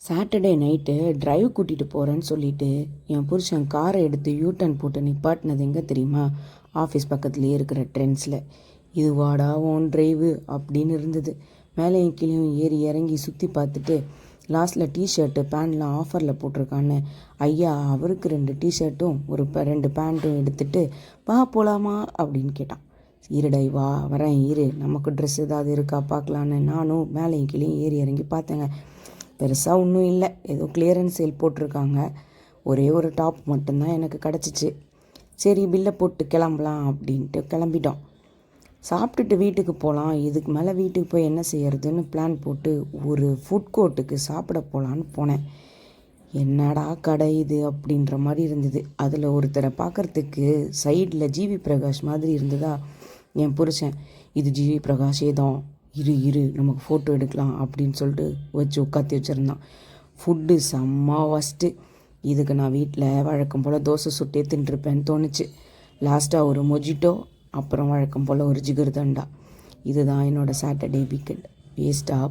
Saturday night drive கூட்டிகிட்டு போகிறேன்னு சொல்லிட்டு என் புருஷன் காரை எடுத்து யூட்டன் போட்டு நிப்பாட்டினது எங்கே தெரியுமா? ஆஃபீஸ் பக்கத்துலேயே இருக்கிற ட்ரெண்ட்ஸில். இது வாடா ஓன் டிரைவு அப்படின்னு இருந்தது. மேலே என் கீழேயும் ஏறி இறங்கி சுற்றி பார்த்துட்டு லாஸ்ட்டில் டிஷர்ட்டு பேண்ட்லாம் ஆஃபரில் போட்டிருக்கான்னு ஐயா அவருக்கு 2 டிஷர்ட்டும் ஒரு 2 பேண்ட்டும் எடுத்துகிட்டு வா போகலாமா அப்படின்னு கேட்டான். இருடை வா வரேன் இரு, நமக்கு ட்ரெஸ் ஏதாவது இருக்கா பார்க்கலான்னு நானும் மேலே என் கீழேயும் ஏறி இறங்கி பார்த்தேங்க. பெருசாக ஒன்றும் இல்லை, ஏதோ கிளியரன்ஸ் சேல் போட்டிருக்காங்க. ஒரே ஒரு டாப் மட்டும்தான் எனக்கு கிடச்சிச்சு. சரி பில்லை போட்டு கிளம்பலாம் அப்படின்ட்டு கிளம்பிட்டோம். சாப்பிட்டுட்டு வீட்டுக்கு போகலாம், இதுக்கு மேலே வீட்டுக்கு போய் என்ன செய்யறதுன்னு பிளான் போட்டு ஒரு ஃபுட் கோர்ட்டுக்கு சாப்பிட போகலான்னு போனேன். என்னடா கடை இது அப்படின்ற மாதிரி இருந்தது. அதில் ஒருத்தரை பார்க்குறதுக்கு சைடில் ஜிவி பிரகாஷ் மாதிரி இருந்ததா. என் புருஷன் இது ஜிவி பிரகாஷே தான், இரு நமக்கு ஃபோட்டோ எடுக்கலாம் அப்படின்னு சொல்லிட்டு வச்சு உட்காத்தி வச்சுருந்தான். ஃபுட்டு செம்ம ஃபஸ்ட்டு. இதுக்கு நான் வீட்டில் வழக்கம் போல் தோசை சுட்டே தின்றுருப்பேன்னு தோணுச்சு. லாஸ்ட்டாக ஒரு மொஜிட்டோ, அப்புறம் வழக்கம் போல் ஒரு ஜிகர்தண்டா. இதுதான் என்னோடய சாட்டர்டே வீக்கெண்ட். வேஸ்ட்டாக